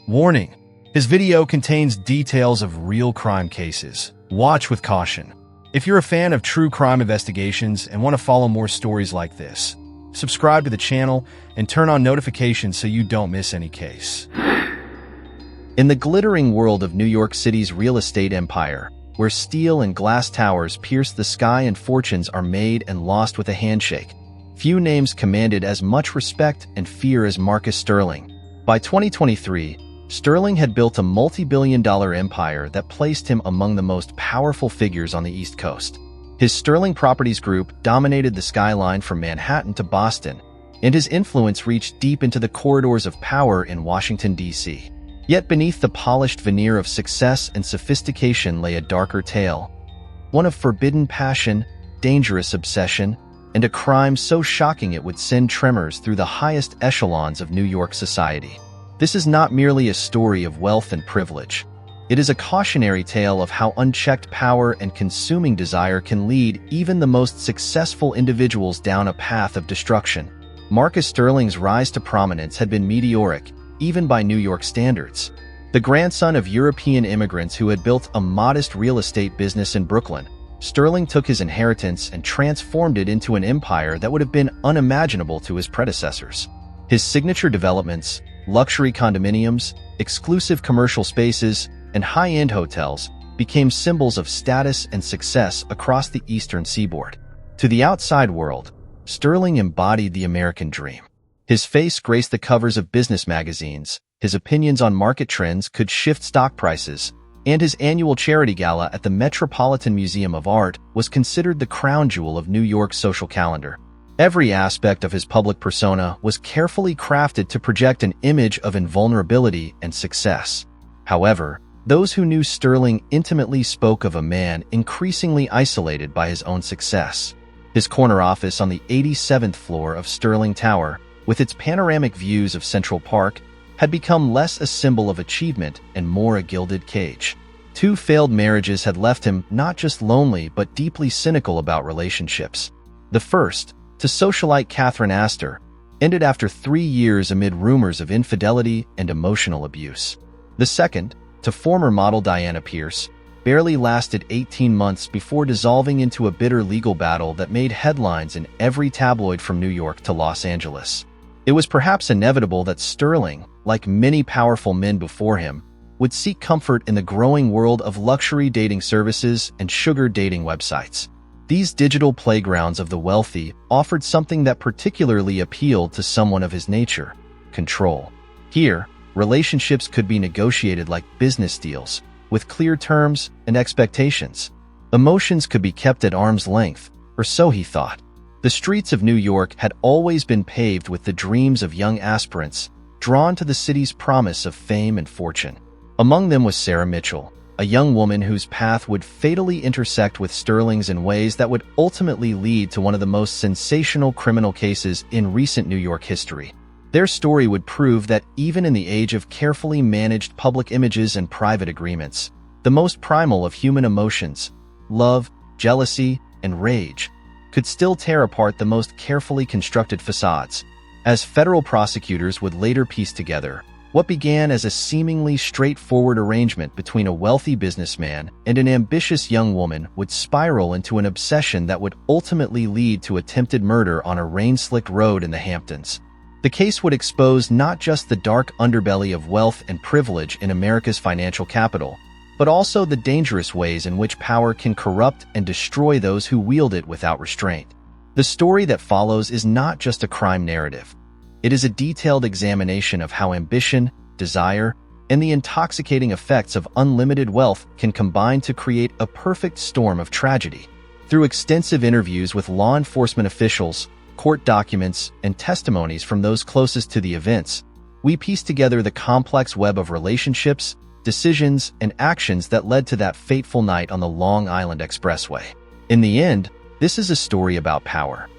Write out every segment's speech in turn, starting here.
Warning: his video contains details of real crime cases. Watch with caution. If you're a fan of true crime investigations and want to follow more stories like this, subscribe to the channel and turn on notifications so you don't miss any case. In the glittering world of New York City's real estate empire, where steel and glass towers pierce the sky and fortunes are made and lost with a handshake, few names commanded as much respect and fear as Marcus Sterling. By 2023, Sterling had built a multi-billion-dollar empire that placed him among the most powerful figures on the East Coast. His Sterling Properties Group dominated the skyline from Manhattan to Boston, and his influence reached deep into the corridors of power in Washington, D.C. Yet beneath the polished veneer of success and sophistication lay a darker tale, one of forbidden passion, dangerous obsession, and a crime so shocking it would send tremors through the highest echelons of New York society. This is not merely a story of wealth and privilege. It is a cautionary tale of how unchecked power and consuming desire can lead even the most successful individuals down a path of destruction. Marcus Sterling's rise to prominence had been meteoric, even by New York standards. The grandson of European immigrants who had built a modest real estate business in Brooklyn, Sterling took his inheritance and transformed it into an empire that would have been unimaginable to his predecessors. His signature developments, luxury condominiums, exclusive commercial spaces, and high-end hotels became symbols of status and success across the eastern seaboard. To the outside world, Sterling embodied the American dream. His face graced the covers of business magazines, his opinions on market trends could shift stock prices, and his annual charity gala at the Metropolitan Museum of Art was considered the crown jewel of New York's social calendar. Every aspect of his public persona was carefully crafted to project an image of invulnerability and success. However, those who knew Sterling intimately spoke of a man increasingly isolated by his own success. His corner office on the 87th floor of Sterling Tower, with its panoramic views of Central Park, had become less a symbol of achievement and more a gilded cage. 2 failed marriages had left him not just lonely but deeply cynical about relationships. The first, to socialite Catherine Astor, ended after 3 years amid rumors of infidelity and emotional abuse. The second, to former model Diana Pierce, barely lasted 18 months before dissolving into a bitter legal battle that made headlines in every tabloid from New York to Los Angeles. It was perhaps inevitable that Sterling, like many powerful men before him, would seek comfort in the growing world of luxury dating services and sugar dating websites. These digital playgrounds of the wealthy offered something that particularly appealed to someone of his nature: control. Here, relationships could be negotiated like business deals, with clear terms and expectations. Emotions could be kept at arm's length, or so he thought. The streets of New York had always been paved with the dreams of young aspirants, drawn to the city's promise of fame and fortune. Among them was Sarah Mitchell, a young woman whose path would fatally intersect with Sterling's in ways that would ultimately lead to one of the most sensational criminal cases in recent New York history. Their story would prove that even in the age of carefully managed public images and private agreements, the most primal of human emotions, love, jealousy, and rage, could still tear apart the most carefully constructed facades. As federal prosecutors would later piece together, what began as a seemingly straightforward arrangement between a wealthy businessman and an ambitious young woman would spiral into an obsession that would ultimately lead to attempted murder on a rain-slicked road in the Hamptons. The case would expose not just the dark underbelly of wealth and privilege in America's financial capital, but also the dangerous ways in which power can corrupt and destroy those who wield it without restraint. The story that follows is not just a crime narrative. It is a detailed examination of how ambition, desire, and the intoxicating effects of unlimited wealth can combine to create a perfect storm of tragedy. Through extensive interviews with law enforcement officials, court documents, and testimonies from those closest to the events, we piece together the complex web of relationships, decisions, and actions that led to that fateful night on the Long Island Expressway. In the end, this is a story about power.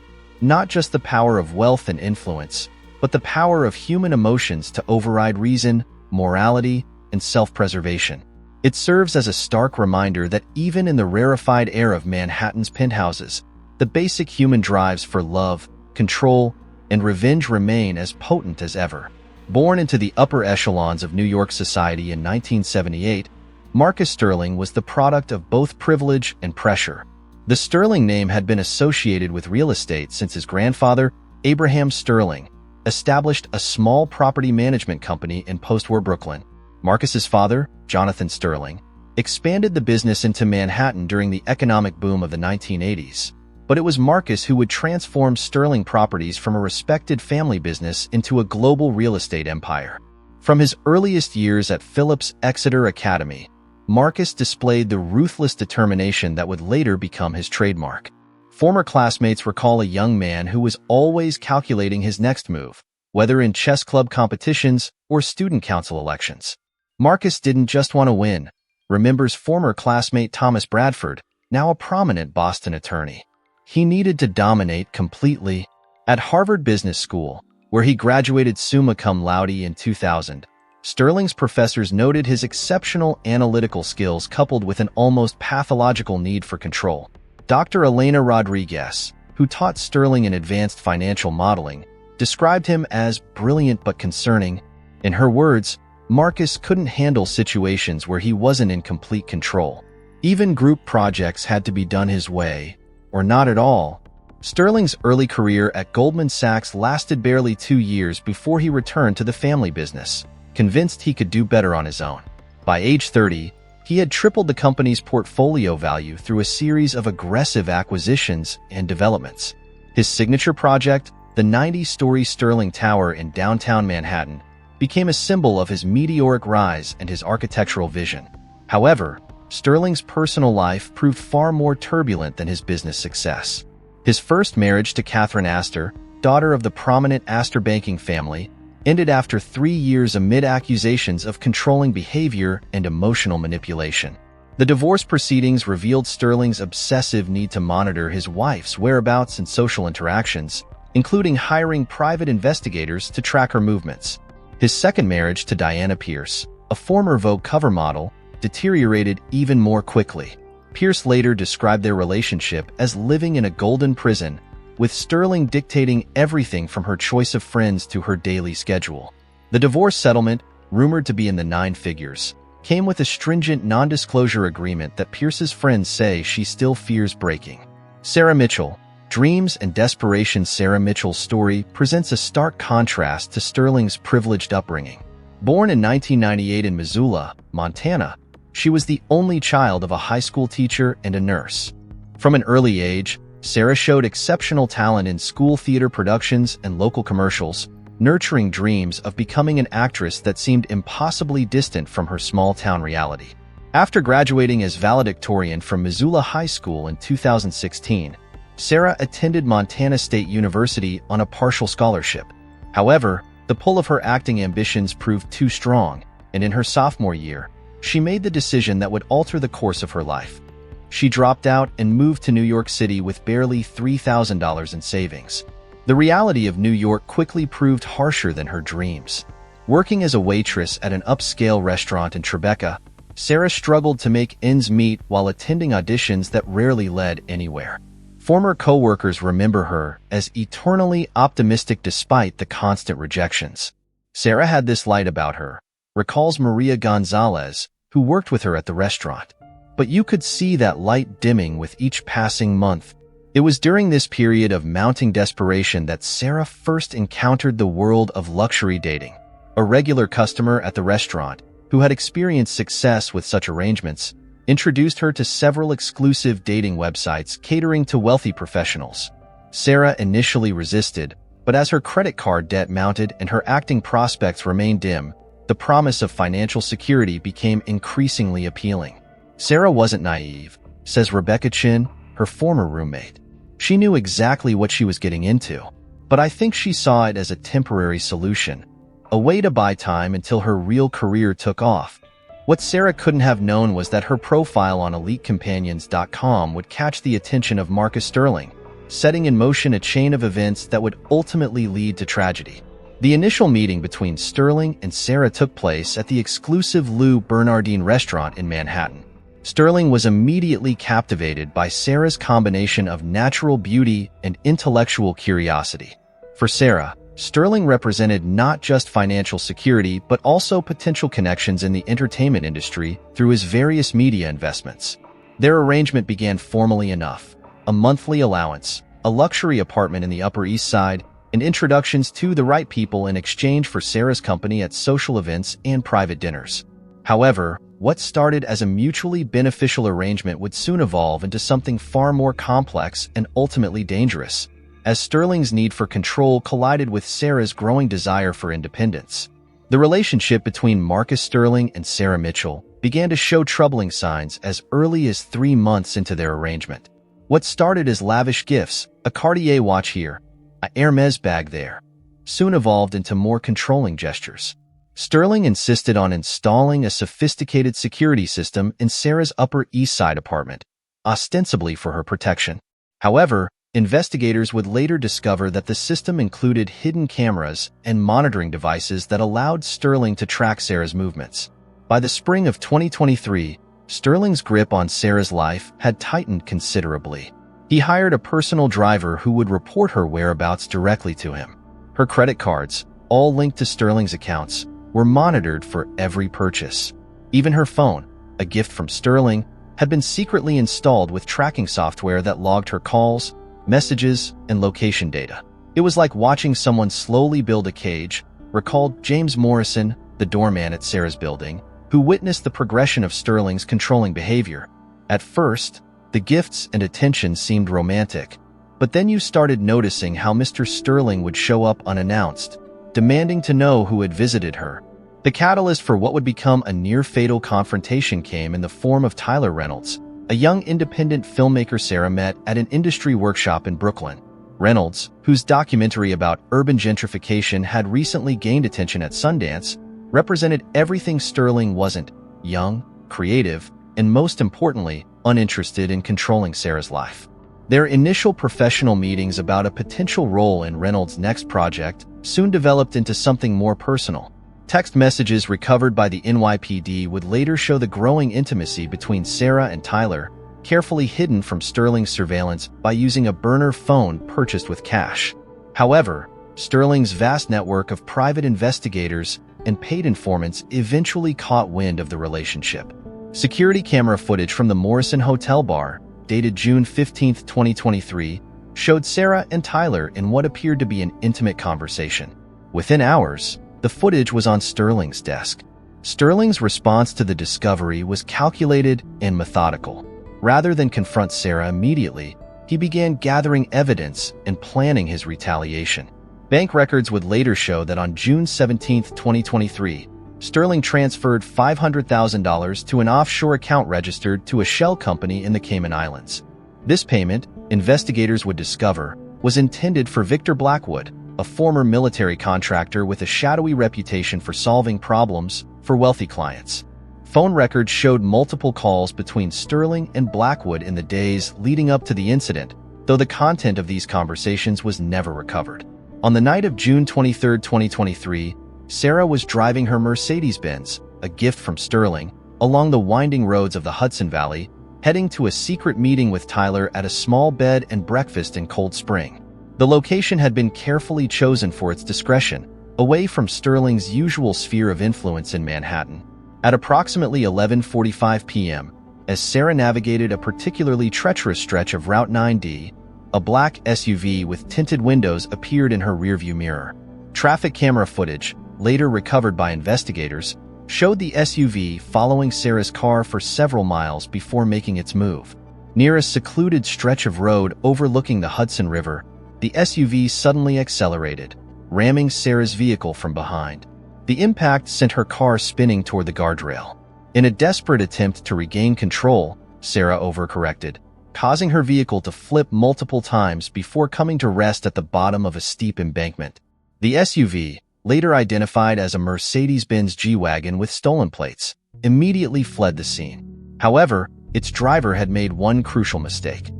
Not just the power of wealth and influence, but the power of human emotions to override reason, morality, and self-preservation. It serves as a stark reminder that even in the rarefied air of Manhattan's penthouses, the basic human drives for love, control, and revenge remain as potent as ever. Born into the upper echelons of New York society in 1978, Marcus Sterling was the product of both privilege and pressure. The Sterling name had been associated with real estate since his grandfather, Abraham Sterling, established a small property management company in post-war Brooklyn. Marcus's father, Jonathan Sterling, expanded the business into Manhattan during the economic boom of the 1980s. But it was Marcus who would transform Sterling Properties from a respected family business into a global real estate empire. From his earliest years at Phillips Exeter Academy, Marcus displayed the ruthless determination that would later become his trademark. Former classmates recall a young man who was always calculating his next move, whether in chess club competitions or student council elections. Marcus didn't just want to win, remembers former classmate Thomas Bradford, now a prominent Boston attorney. He needed to dominate completely. At Harvard Business School, where he graduated summa cum laude in 2000, Sterling's professors noted his exceptional analytical skills coupled with an almost pathological need for control. Dr. Elena Rodriguez, who taught Sterling in advanced financial modeling, described him as brilliant but concerning. In her words, Marcus couldn't handle situations where he wasn't in complete control. Even group projects had to be done his way, or not at all. Sterling's early career at Goldman Sachs lasted barely 2 years before he returned to the family business, convinced he could do better on his own. By age 30, he had tripled the company's portfolio value through a series of aggressive acquisitions and developments. His signature project, the 90-story Sterling Tower in downtown Manhattan, became a symbol of his meteoric rise and his architectural vision. However, Sterling's personal life proved far more turbulent than his business success. His first marriage to Catherine Astor, daughter of the prominent Astor banking family, ended after 3 years amid accusations of controlling behavior and emotional manipulation. The divorce proceedings revealed Sterling's obsessive need to monitor his wife's whereabouts and social interactions, including hiring private investigators to track her movements. His second marriage to Diana Pierce, a former Vogue cover model, deteriorated even more quickly. Pierce later described their relationship as living in a golden prison, with Sterling dictating everything from her choice of friends to her daily schedule. The divorce settlement, rumored to be in the 9 figures, came with a stringent non-disclosure agreement that Pierce's friends say she still fears breaking. Sarah Mitchell, Dreams and Desperation. Sarah Mitchell's story presents a stark contrast to Sterling's privileged upbringing. Born in 1998 in Missoula, Montana, she was the only child of a high school teacher and a nurse. From an early age, Sarah showed exceptional talent in school theater productions and local commercials, nurturing dreams of becoming an actress that seemed impossibly distant from her small-town reality. After graduating as valedictorian from Missoula High School in 2016, Sarah attended Montana State University on a partial scholarship. However, the pull of her acting ambitions proved too strong, and in her sophomore year, she made the decision that would alter the course of her life. She dropped out and moved to New York City with barely $3,000 in savings. The reality of New York quickly proved harsher than her dreams. Working as a waitress at an upscale restaurant in Tribeca, Sarah struggled to make ends meet while attending auditions that rarely led anywhere. Former co-workers remember her as eternally optimistic despite the constant rejections. Sarah had this light about her, recalls Maria Gonzalez, who worked with her at the restaurant. But you could see that light dimming with each passing month. It was during this period of mounting desperation that Sarah first encountered the world of luxury dating. A regular customer at the restaurant, who had experienced success with such arrangements, introduced her to several exclusive dating websites catering to wealthy professionals. Sarah initially resisted, but as her credit card debt mounted and her acting prospects remained dim, the promise of financial security became increasingly appealing. Sarah wasn't naive, says Rebecca Chin, her former roommate. She knew exactly what she was getting into, but I think she saw it as a temporary solution, a way to buy time until her real career took off. What Sarah couldn't have known was that her profile on EliteCompanions.com would catch the attention of Marcus Sterling, setting in motion a chain of events that would ultimately lead to tragedy. The initial meeting between Sterling and Sarah took place at the exclusive Lou Bernardine restaurant in Manhattan. Sterling was immediately captivated by Sarah's combination of natural beauty and intellectual curiosity. For Sarah, Sterling represented not just financial security but also potential connections in the entertainment industry through his various media investments. Their arrangement began formally enough: a monthly allowance, a luxury apartment in the Upper East Side, and introductions to the right people in exchange for Sarah's company at social events and private dinners. However, what started as a mutually beneficial arrangement would soon evolve into something far more complex and ultimately dangerous, as Sterling's need for control collided with Sarah's growing desire for independence. The relationship between Marcus Sterling and Sarah Mitchell began to show troubling signs as early as 3 months into their arrangement. What started as lavish gifts, a Cartier watch here, a Hermes bag there, soon evolved into more controlling gestures. Sterling insisted on installing a sophisticated security system in Sarah's Upper East Side apartment, ostensibly for her protection. However, investigators would later discover that the system included hidden cameras and monitoring devices that allowed Sterling to track Sarah's movements. By the spring of 2023, Sterling's grip on Sarah's life had tightened considerably. He hired a personal driver who would report her whereabouts directly to him. Her credit cards, all linked to Sterling's accounts, were monitored for every purchase. Even her phone, a gift from Sterling, had been secretly installed with tracking software that logged her calls, messages, and location data. It was like watching someone slowly build a cage, recalled James Morrison, the doorman at Sarah's building, who witnessed the progression of Sterling's controlling behavior. At first, the gifts and attention seemed romantic, but then you started noticing how Mr. Sterling would show up unannounced, demanding to know who had visited her. The catalyst for what would become a near-fatal confrontation came in the form of Tyler Reynolds, a young independent filmmaker Sarah met at an industry workshop in Brooklyn. Reynolds, whose documentary about urban gentrification had recently gained attention at Sundance, represented everything Sterling wasn't: young, creative, and most importantly, uninterested in controlling Sarah's life. Their initial professional meetings about a potential role in Reynolds' next project soon developed into something more personal. Text messages recovered by the NYPD would later show the growing intimacy between Sarah and Tyler, carefully hidden from Sterling's surveillance by using a burner phone purchased with cash. However, Sterling's vast network of private investigators and paid informants eventually caught wind of the relationship. Security camera footage from the Morrison Hotel bar, dated June 15, 2023, showed Sarah and Tyler in what appeared to be an intimate conversation. Within hours, the footage was on Sterling's desk. Sterling's response to the discovery was calculated and methodical. Rather than confront Sarah immediately, he began gathering evidence and planning his retaliation. Bank records would later show that on June 17, 2023, Sterling transferred $500,000 to an offshore account registered to a shell company in the Cayman Islands. This payment, investigators would discover, was intended for Victor Blackwood, a former military contractor with a shadowy reputation for solving problems for wealthy clients. Phone records showed multiple calls between Sterling and Blackwood in the days leading up to the incident, though the content of these conversations was never recovered. On the night of June 23, 2023, Sarah was driving her Mercedes-Benz, a gift from Sterling, along the winding roads of the Hudson Valley, heading to a secret meeting with Tyler at a small bed and breakfast in Cold Spring. The location had been carefully chosen for its discretion, away from Sterling's usual sphere of influence in Manhattan. At approximately 11:45 p.m., as Sarah navigated a particularly treacherous stretch of Route 9D, a black SUV with tinted windows appeared in her rearview mirror. Traffic camera footage, later recovered by investigators, showed the SUV following Sarah's car for several miles before making its move. Near a secluded stretch of road overlooking the Hudson River, the SUV suddenly accelerated, ramming Sarah's vehicle from behind. The impact sent her car spinning toward the guardrail. In a desperate attempt to regain control, Sarah overcorrected, causing her vehicle to flip multiple times before coming to rest at the bottom of a steep embankment. The SUV, later identified as a Mercedes-Benz G-Wagon with stolen plates, immediately fled the scene. However, its driver had made one crucial mistake.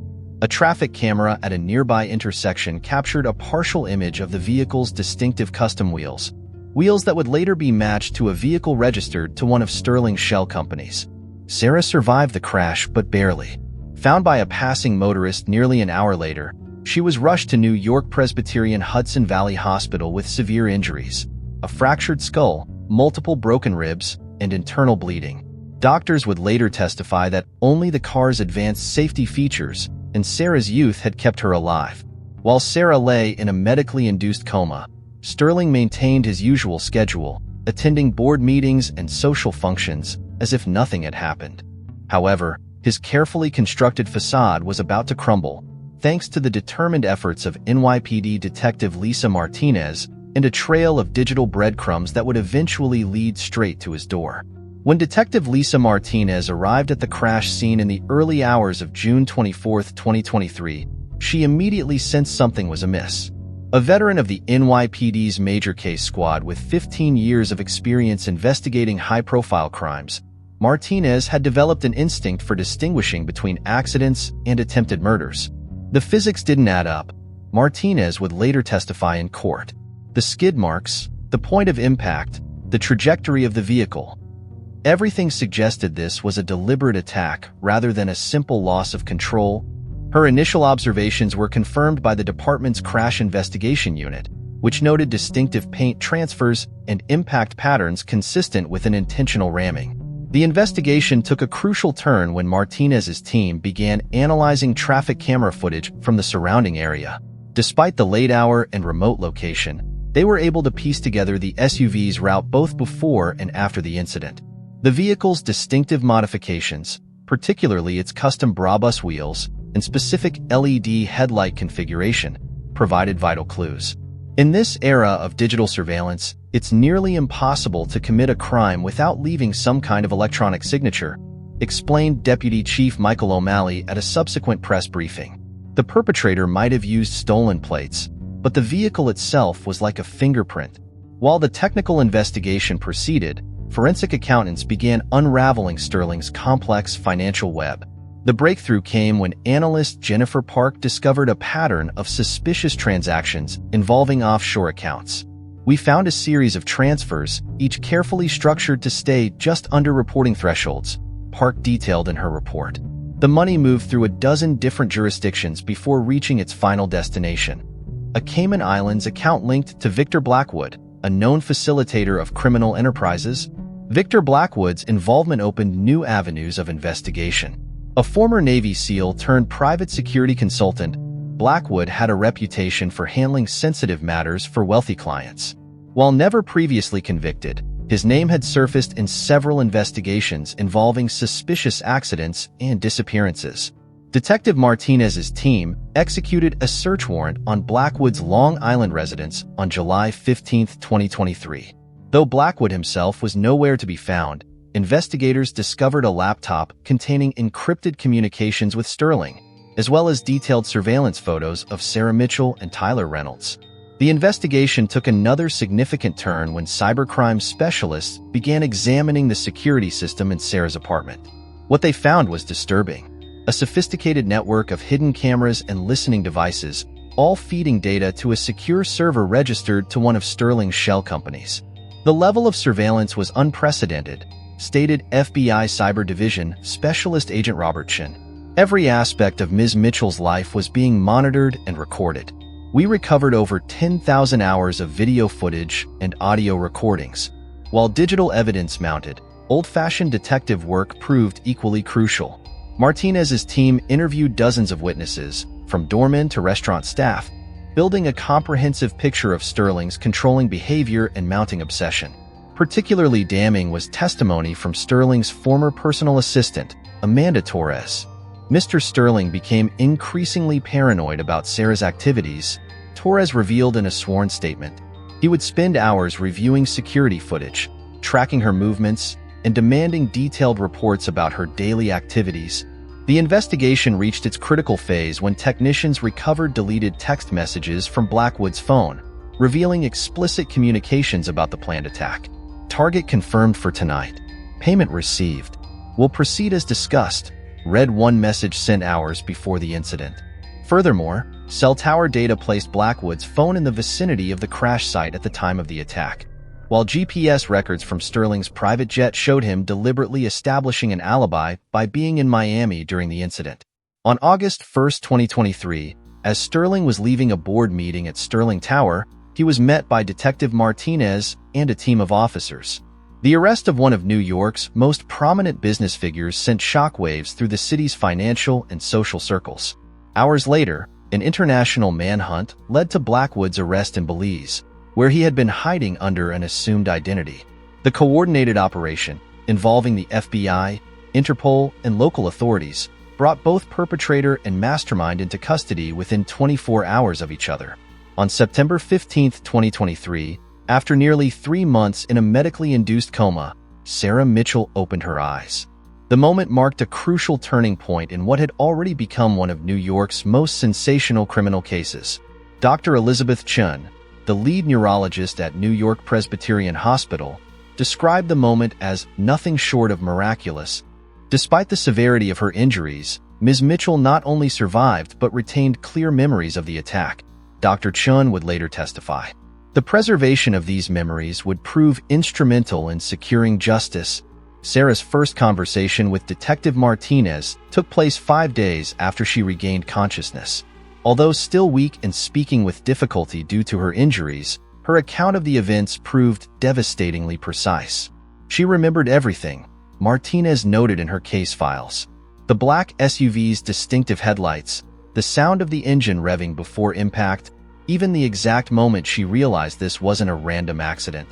A traffic camera at a nearby intersection captured a partial image of the vehicle's distinctive custom wheels that would later be matched to a vehicle registered to one of Sterling's shell companies. Sarah survived the crash, but barely. Found by a passing motorist nearly an hour later, She was rushed to New York Presbyterian Hudson Valley Hospital with severe injuries, a fractured skull, multiple broken ribs, and internal bleeding. Doctors would later testify that only the car's advanced safety features and Sarah's youth had kept her alive. While Sarah lay in a medically induced coma, Sterling maintained his usual schedule, attending board meetings and social functions as if nothing had happened. However, his carefully constructed facade was about to crumble, thanks to the determined efforts of NYPD Detective Lisa Martinez and a trail of digital breadcrumbs that would eventually lead straight to his door. When Detective Lisa Martinez arrived at the crash scene in the early hours of June 24, 2023, she immediately sensed something was amiss. A veteran of the NYPD's Major Case Squad with 15 years of experience investigating high-profile crimes, Martinez had developed an instinct for distinguishing between accidents and attempted murders. The physics didn't add up, Martinez would later testify in court. The skid marks, the point of impact, the trajectory of the vehicle. Everything suggested this was a deliberate attack rather than a simple loss of control. Her initial observations were confirmed by the department's Crash Investigation Unit, which noted distinctive paint transfers and impact patterns consistent with an intentional ramming. The investigation took a crucial turn when Martinez's team began analyzing traffic camera footage from the surrounding area. Despite the late hour and remote location, they were able to piece together the SUV's route both before and after the incident. The vehicle's distinctive modifications, particularly its custom Brabus wheels and specific LED headlight configuration, provided vital clues. In this era of digital surveillance, it's nearly impossible to commit a crime without leaving some kind of electronic signature, explained Deputy Chief Michael O'Malley at a subsequent press briefing. The perpetrator might have used stolen plates, but the vehicle itself was like a fingerprint. While the technical investigation proceeded, forensic accountants began unraveling Sterling's complex financial web. The breakthrough came when analyst Jennifer Park discovered a pattern of suspicious transactions involving offshore accounts. "We found a series of transfers, each carefully structured to stay just under reporting thresholds," Park detailed in her report. The money moved through a dozen different jurisdictions before reaching its final destination, a Cayman Islands account linked to Victor Blackwood, a known facilitator of criminal enterprises. Victor Blackwood's involvement opened new avenues of investigation. A former Navy SEAL turned private security consultant, Blackwood had a reputation for handling sensitive matters for wealthy clients. While never previously convicted, his name had surfaced in several investigations involving suspicious accidents and disappearances. Detective Martinez's team executed a search warrant on Blackwood's Long Island residence on July 15, 2023. Though Blackwood himself was nowhere to be found, investigators discovered a laptop containing encrypted communications with Sterling, as well as detailed surveillance photos of Sarah Mitchell and Tyler Reynolds. The investigation took another significant turn when cybercrime specialists began examining the security system in Sarah's apartment. What they found was disturbing. A sophisticated network of hidden cameras and listening devices, all feeding data to a secure server registered to one of Sterling's shell companies. The level of surveillance was unprecedented, stated FBI Cyber Division Specialist Agent Robert Chin. Every aspect of Ms. Mitchell's life was being monitored and recorded. We recovered over 10,000 hours of video footage and audio recordings. While digital evidence mounted, old-fashioned detective work proved equally crucial. Martinez's team interviewed dozens of witnesses, from doormen to restaurant staff, building a comprehensive picture of Sterling's controlling behavior and mounting obsession. Particularly damning was testimony from Sterling's former personal assistant, Amanda Torres. Mr. Sterling became increasingly paranoid about Sarah's activities, Torres revealed in a sworn statement. He would spend hours reviewing security footage, tracking her movements, and demanding detailed reports about her daily activities. The investigation reached its critical phase when technicians recovered deleted text messages from Blackwood's phone, revealing explicit communications about the planned attack. Target confirmed for tonight. Payment received. Will proceed as discussed, read one message sent hours before the incident. Furthermore, cell tower data placed Blackwood's phone in the vicinity of the crash site at the time of the attack, while GPS records from Sterling's private jet showed him deliberately establishing an alibi by being in Miami during the incident. On August 1, 2023, As Sterling was leaving a board meeting at Sterling Tower, he was met by Detective Martinez and a team of officers. The arrest of one of New York's most prominent business figures sent shockwaves through the city's financial and social circles. Hours later, an international manhunt led to Blackwood's arrest in Belize, where he had been hiding under an assumed identity. The coordinated operation, involving the FBI, Interpol, and local authorities, brought both perpetrator and mastermind into custody within 24 hours of each other. On September 15, 2023, after nearly 3 months in a medically induced coma, Sarah Mitchell opened her eyes. The moment marked a crucial turning point in what had already become one of New York's most sensational criminal cases. Dr. Elizabeth Chun, the lead neurologist at New York Presbyterian Hospital, described the moment as nothing short of miraculous. Despite the severity of her injuries, Ms. Mitchell not only survived but retained clear memories of the attack. Dr. Chun would later testify. The preservation of these memories would prove instrumental in securing justice. Sarah's first conversation with Detective Martinez took place 5 days after she regained consciousness. Although still weak and speaking with difficulty due to her injuries, her account of the events proved devastatingly precise. She remembered everything, Martinez noted in her case files. The black SUV's distinctive headlights, the sound of the engine revving before impact, even the exact moment she realized this wasn't a random accident.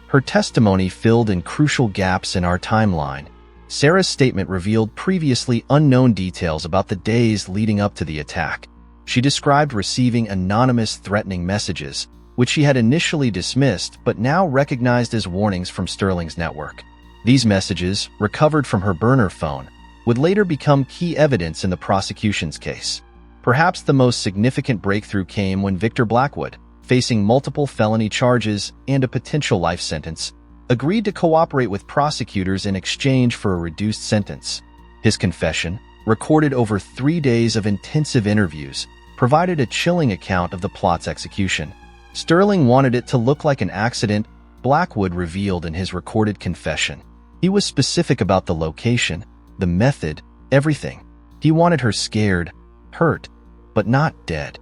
Her testimony filled in crucial gaps in our timeline. Sarah's statement revealed previously unknown details about the days leading up to the attack. She described receiving anonymous threatening messages, which she had initially dismissed but now recognized as warnings from Sterling's network. These messages, recovered from her burner phone, would later become key evidence in the prosecution's case. Perhaps the most significant breakthrough came when Victor Blackwood, facing multiple felony charges and a potential life sentence, agreed to cooperate with prosecutors in exchange for a reduced sentence. His confession, recorded over 3 days of intensive interviews, provided a chilling account of the plot's execution. Sterling wanted it to look like an accident, Blackwood revealed in his recorded confession. He was specific about the location, the method, everything. He wanted her scared, hurt, but not dead.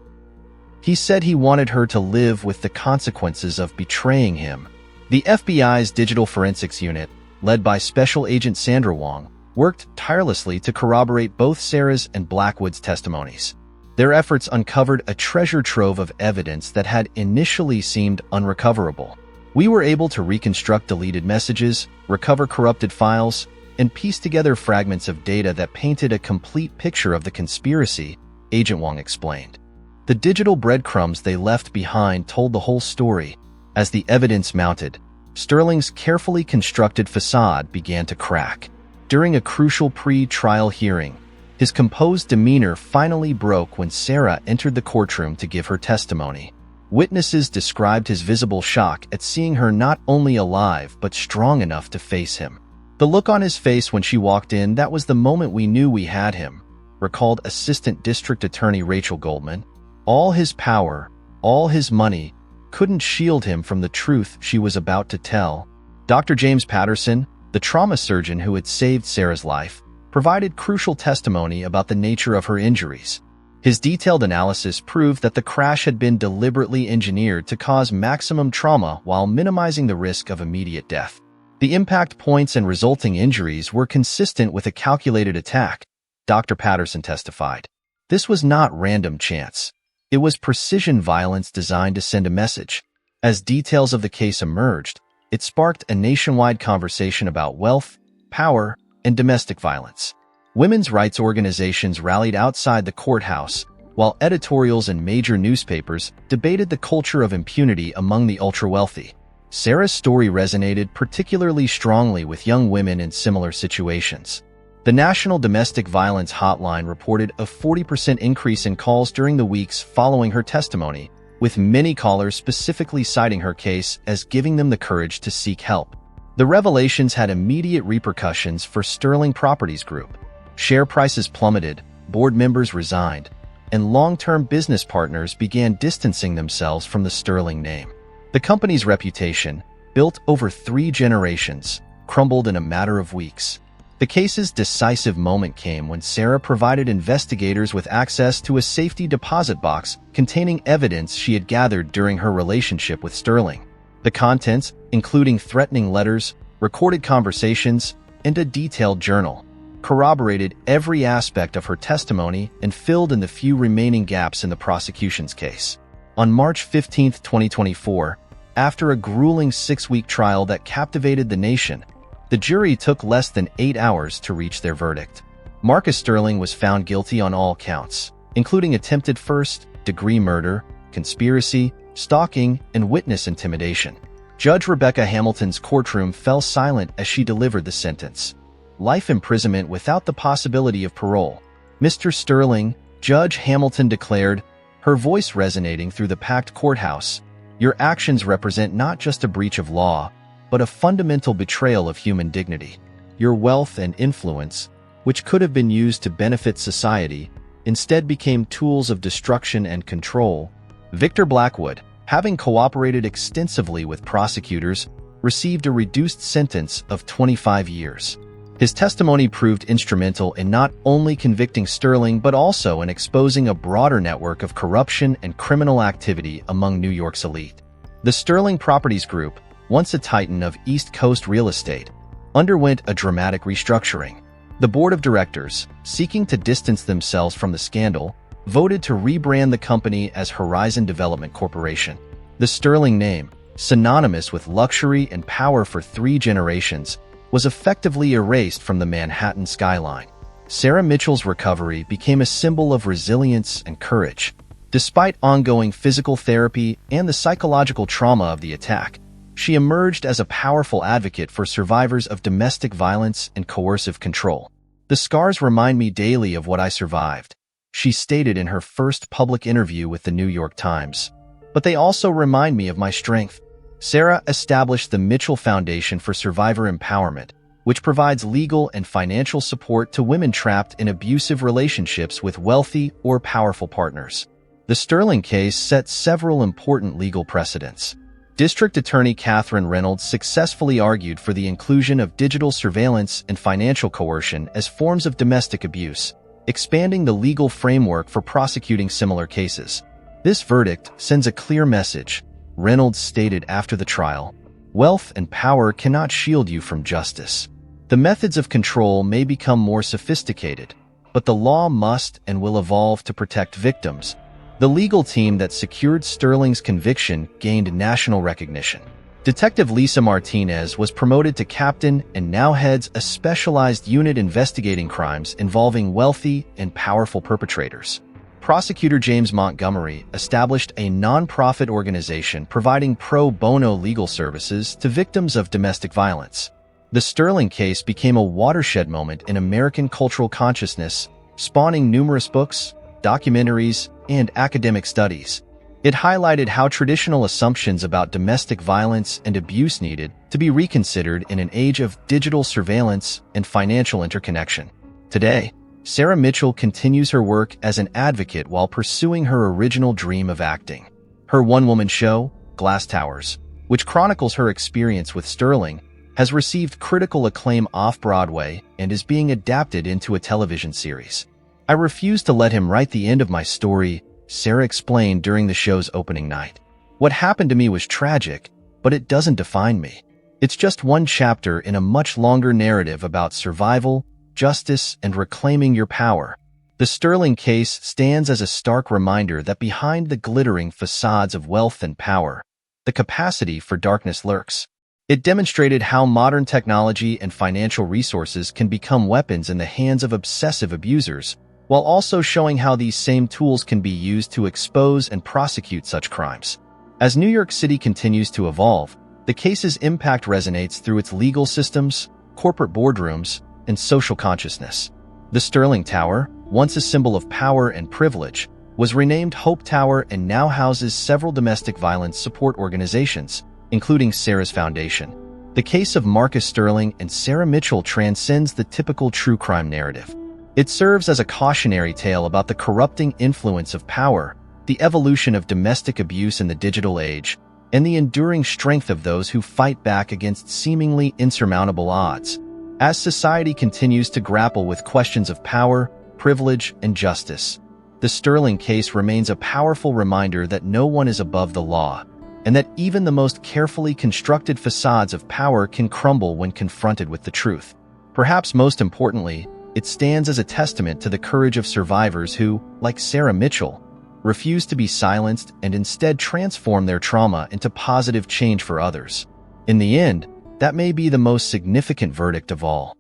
He said he wanted her to live with the consequences of betraying him. The FBI's Digital Forensics Unit, led by Special Agent Sandra Wong, worked tirelessly to corroborate both Sarah's and Blackwood's testimonies. Their efforts uncovered a treasure trove of evidence that had initially seemed unrecoverable. We were able to reconstruct deleted messages, recover corrupted files, and piece together fragments of data that painted a complete picture of the conspiracy, Agent Wong explained. The digital breadcrumbs they left behind told the whole story. As the evidence mounted, Sterling's carefully constructed facade began to crack. During a crucial pre-trial hearing, his composed demeanor finally broke when Sarah entered the courtroom to give her testimony. Witnesses described his visible shock at seeing her not only alive but strong enough to face him. The look on his face when she walked in, that was the moment we knew we had him, recalled Assistant District Attorney Rachel Goldman. All his power, all his money, couldn't shield him from the truth she was about to tell. Dr. James Patterson, the trauma surgeon who had saved Sarah's life, provided crucial testimony about the nature of her injuries. His detailed analysis proved that the crash had been deliberately engineered to cause maximum trauma while minimizing the risk of immediate death. The impact points and resulting injuries were consistent with a calculated attack, Dr. Patterson testified. This was not random chance. It was precision violence designed to send a message. As details of the case emerged, it sparked a nationwide conversation about wealth, power, and domestic violence. Women's rights organizations rallied outside the courthouse, while editorials in major newspapers debated the culture of impunity among the ultra-wealthy. Sarah's story resonated particularly strongly with young women in similar situations. The National Domestic Violence Hotline reported a 40% increase in calls during the weeks following her testimony, with many callers specifically citing her case as giving them the courage to seek help. The revelations had immediate repercussions for Sterling Properties Group. Share prices plummeted, board members resigned, and long-term business partners began distancing themselves from the Sterling name. The company's reputation, built over 3 generations, crumbled in a matter of weeks. The case's decisive moment came when Sarah provided investigators with access to a safety deposit box containing evidence she had gathered during her relationship with Sterling. The contents, including threatening letters, recorded conversations, and a detailed journal, corroborated every aspect of her testimony and filled in the few remaining gaps in the prosecution's case. On March 15, 2024, after a grueling 6-week trial that captivated the nation, the jury took less than 8 hours to reach their verdict. Marcus Sterling was found guilty on all counts, including attempted first-degree murder, conspiracy, stalking, and witness intimidation. Judge Rebecca Hamilton's courtroom fell silent as she delivered the sentence: life imprisonment without the possibility of parole. Mr. Sterling, Judge Hamilton declared, her voice resonating through the packed courthouse, your actions represent not just a breach of law, but a fundamental betrayal of human dignity. Your wealth and influence, which could have been used to benefit society, instead became tools of destruction and control. Victor Blackwood, having cooperated extensively with prosecutors, received a reduced sentence of 25 years. His testimony proved instrumental in not only convicting Sterling but also in exposing a broader network of corruption and criminal activity among New York's elite. The Sterling Properties Group, once a titan of East Coast real estate, underwent a dramatic restructuring. The board of directors, seeking to distance themselves from the scandal, voted to rebrand the company as Horizon Development Corporation. The Sterling name, synonymous with luxury and power for 3 generations, was effectively erased from the Manhattan skyline. Sarah Mitchell's recovery became a symbol of resilience and courage. Despite ongoing physical therapy and the psychological trauma of the attack, she emerged as a powerful advocate for survivors of domestic violence and coercive control. The scars remind me daily of what I survived, she stated in her first public interview with the New York Times. But they also remind me of my strength. Sarah established the Mitchell Foundation for Survivor Empowerment, which provides legal and financial support to women trapped in abusive relationships with wealthy or powerful partners. The Sterling case set several important legal precedents. District Attorney Catherine Reynolds successfully argued for the inclusion of digital surveillance and financial coercion as forms of domestic abuse, expanding the legal framework for prosecuting similar cases. This verdict sends a clear message, Reynolds stated after the trial. Wealth and power cannot shield you from justice. The methods of control may become more sophisticated, but the law must and will evolve to protect victims. The legal team that secured Sterling's conviction gained national recognition. Detective Lisa Martinez was promoted to captain and now heads a specialized unit investigating crimes involving wealthy and powerful perpetrators. Prosecutor James Montgomery established a nonprofit organization providing pro bono legal services to victims of domestic violence. The Sterling case became a watershed moment in American cultural consciousness, spawning numerous books, documentaries, and academic studies. It highlighted how traditional assumptions about domestic violence and abuse needed to be reconsidered in an age of digital surveillance and financial interconnection. Today, Sarah Mitchell continues her work as an advocate while pursuing her original dream of acting. Her one-woman show, Glass Towers, which chronicles her experience with Sterling, has received critical acclaim off-Broadway and is being adapted into a television series. I refuse to let him write the end of my story, Sarah explained during the show's opening night. What happened to me was tragic, but it doesn't define me. It's just one chapter in a much longer narrative about survival, justice, and reclaiming your power. The Sterling case stands as a stark reminder that behind the glittering facades of wealth and power, the capacity for darkness lurks. It demonstrated how modern technology and financial resources can become weapons in the hands of obsessive abusers, while also showing how these same tools can be used to expose and prosecute such crimes. As New York City continues to evolve, the case's impact resonates through its legal systems, corporate boardrooms, and social consciousness. The Sterling Tower, once a symbol of power and privilege, was renamed Hope Tower and now houses several domestic violence support organizations, including Sarah's Foundation. The case of Marcus Sterling and Sarah Mitchell transcends the typical true crime narrative. It serves as a cautionary tale about the corrupting influence of power, the evolution of domestic abuse in the digital age, and the enduring strength of those who fight back against seemingly insurmountable odds. As society continues to grapple with questions of power, privilege, and justice, the Sterling case remains a powerful reminder that no one is above the law, and that even the most carefully constructed facades of power can crumble when confronted with the truth. Perhaps most importantly, it stands as a testament to the courage of survivors who, like Sarah Mitchell, refused to be silenced and instead transformed their trauma into positive change for others. In the end, that may be the most significant verdict of all.